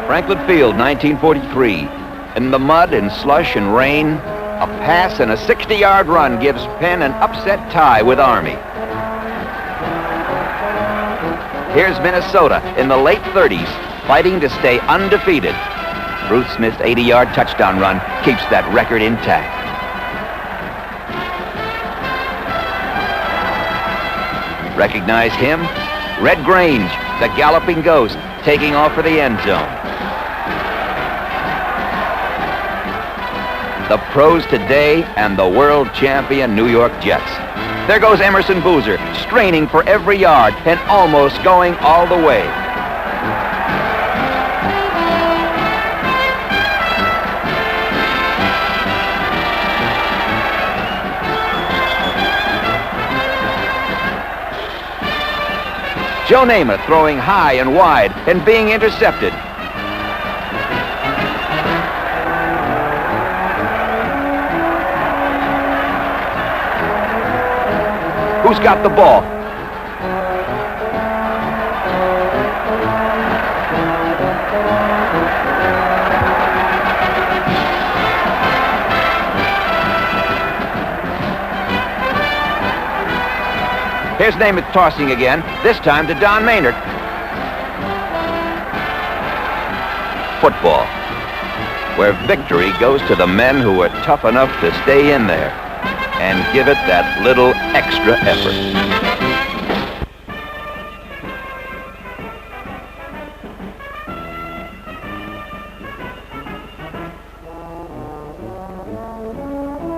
Franklin Field, 1943. In the mud and slush and rain, a pass and a 60-yard run gives Penn an upset tie with Army. Here's Minnesota in the late 30s, fighting to stay undefeated. Ruth Smith's 80-yard touchdown run keeps that record intact. Recognize him? Red Grange, the galloping ghost, taking off for the end zone. The pros today and the world champion New York Jets. There goes Emerson Boozer, straining for every yard and almost going all the way. Joe Namath throwing high and wide and being intercepted. Who's got the ball? Here's Namath tossing again, this time to Don Maynard. Football, where victory goes to the men who are tough enough to stay in there and give it that little extra effort.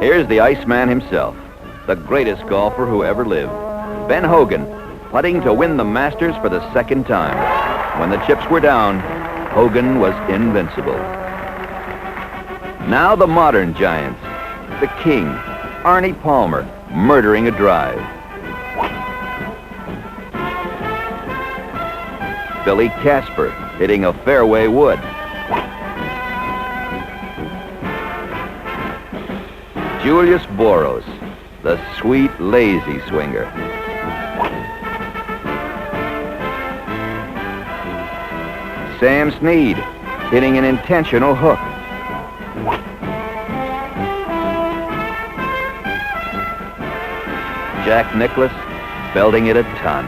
Here's the Iceman himself, the greatest golfer who ever lived. Ben Hogan, putting to win the Masters for the second time. When the chips were down, Hogan was invincible. Now the modern giants, the King, Arnie Palmer, murdering a drive. Billy Casper, hitting a fairway wood. Julius Boros, the sweet, lazy swinger. Sam Snead, hitting an intentional hook. Jack Nicklaus, belting it a ton.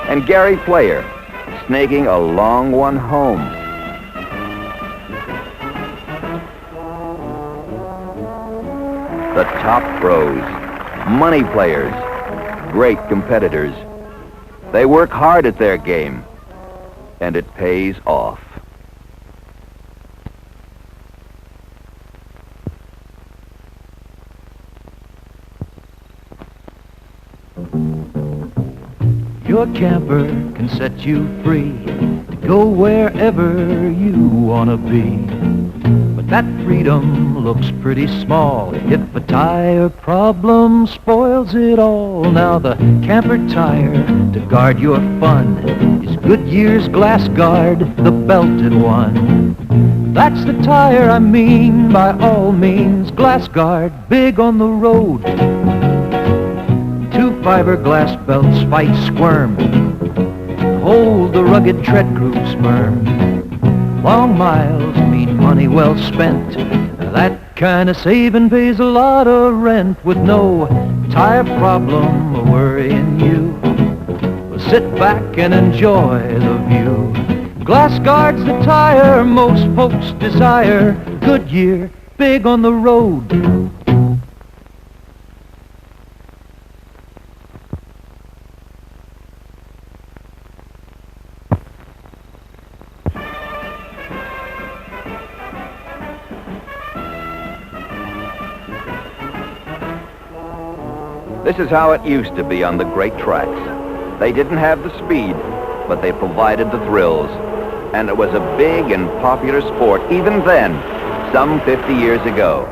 And Gary Player, snaking a long one home. The top pros, money players, great competitors. They work hard at their game, and it pays off. Your camper can set you free to go wherever you want to be. But that freedom looks pretty small if a tire problem spoils it all. Now the camper tire to guard your fun is Goodyear's Glass Guard, the belted one. That's the tire I mean, by all means. Glass Guard, big on the road. Two fiberglass belts fight squirm, hold the rugged tread grooves firm. Long miles mean money well spent. That kind of saving pays a lot of rent. With no tire problem worrying you, well, sit back and enjoy the view. Glass Guard's the tire most folks desire. Goodyear, big on the road. This is how it used to be on the great tracks. They didn't have the speed, but they provided the thrills. And it was a big and popular sport even then, some 50 years ago.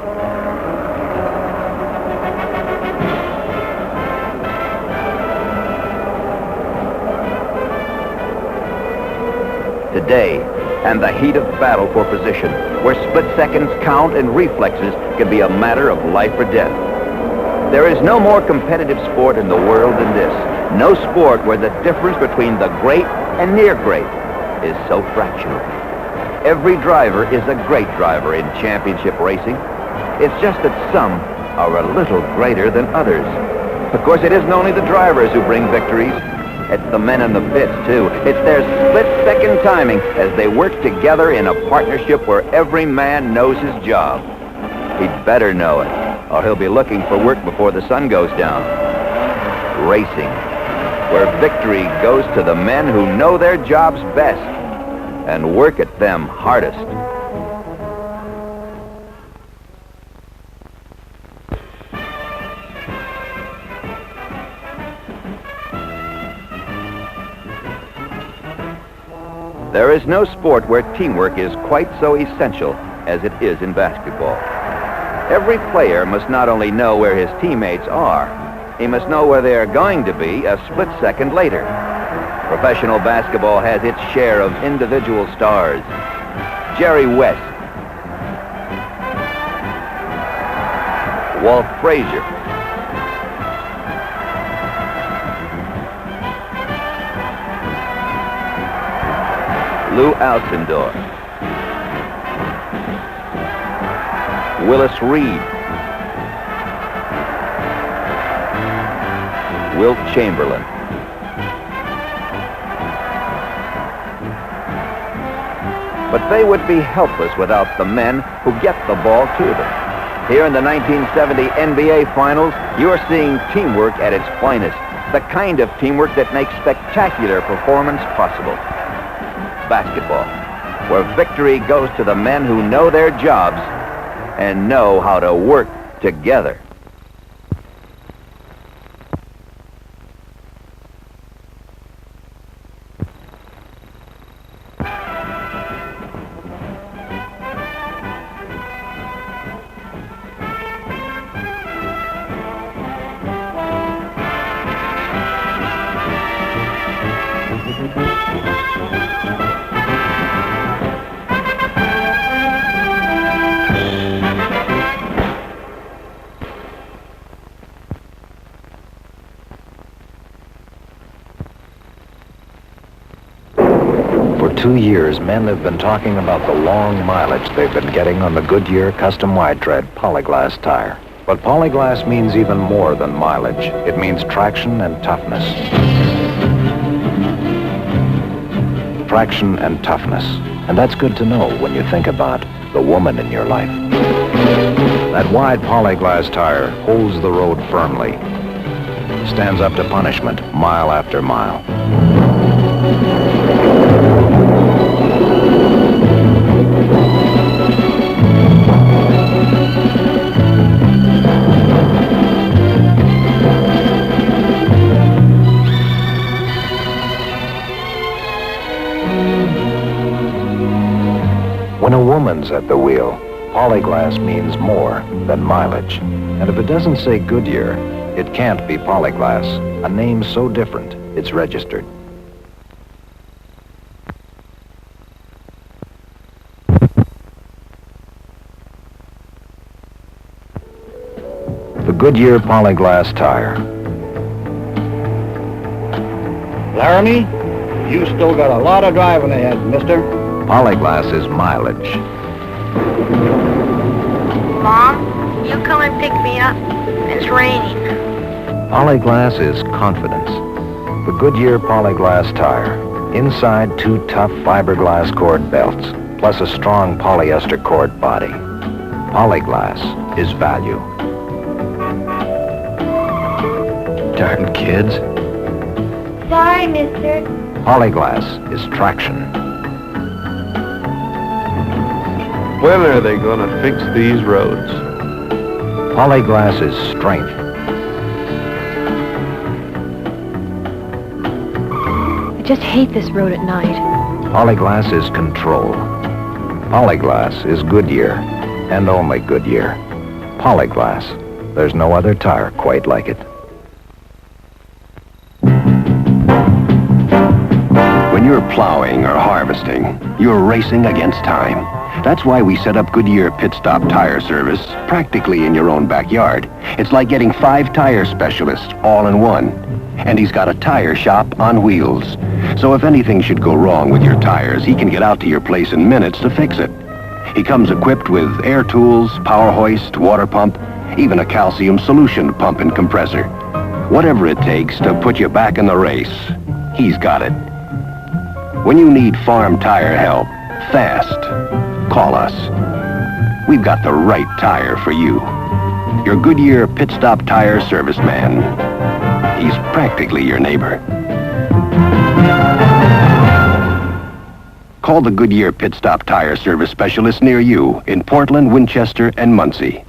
Today, and the heat of battle for position, where split seconds count and reflexes can be a matter of life or death. There is no more competitive sport in the world than this, No sport where the difference between the great and near great is so fractional. Every driver is a great driver in championship racing. It's just that some are a little greater than others. Of course, it isn't only the drivers who bring victories. It's the men in the pits, too. It's their split-second timing as they work together in a partnership where every man knows his job. He'd better know it, or he'll be looking for work before the sun goes down. Racing, where victory goes to the men who know their jobs best and work at them hardest. There is no sport where teamwork is quite so essential as it is in basketball. Every player must not only know where his teammates are, he must know where they are going to be a split second later. Professional basketball has its share of individual stars. Jerry West, Walt Frazier, Lou Alcindor, Willis Reed, Wilt Chamberlain. But they would be helpless without the men who get the ball to them. Here in the 1970 NBA Finals, you are seeing teamwork at its finest, the kind of teamwork that makes spectacular performance possible. Basketball, where victory goes to the men who know their jobs and know how to work together. For 2 years, men have been talking about the long mileage they've been getting on the Goodyear Custom Wide Tread Polyglass tire. But Polyglass means even more than mileage. It means traction and toughness. Traction and toughness. And that's good to know when you think about the woman in your life. That wide Polyglass tire holds the road firmly. Stands up to punishment mile after mile. When a woman's at the wheel, Polyglass means more than mileage. And if it doesn't say Goodyear, it can't be Polyglass, a name so different it's registered. The Goodyear Polyglass tire. Laramie, you still got a lot of driving ahead, mister. Polyglass is mileage. Mom, you come and pick me up. It's raining. Polyglass is confidence. The Goodyear Polyglass tire. Inside 2 tough fiberglass cord belts, plus a strong polyester cord body. Polyglass is value. Darn kids. Sorry, mister. Polyglass is traction. When are they gonna fix these roads? Polyglass is strength. I just hate this road at night. Polyglass is control. Polyglass is Goodyear, and only Goodyear. Polyglass. There's no other tire quite like it. When you're plowing or harvesting, you're racing against time. That's why we set up Goodyear Pit Stop Tire Service practically in your own backyard. It's like getting 5 tire specialists all in one. And he's got a tire shop on wheels. So if anything should go wrong with your tires, he can get out to your place in minutes to fix it. He comes equipped with air tools, power hoist, water pump, even a calcium solution pump and compressor. Whatever it takes to put you back in the race, he's got it. When you need farm tire help, fast, call us. We've got the right tire for you. Your Goodyear Pit Stop Tire Service Man. He's practically your neighbor. Call the Goodyear Pit Stop Tire Service Specialist near you in Portland, Winchester, and Muncie.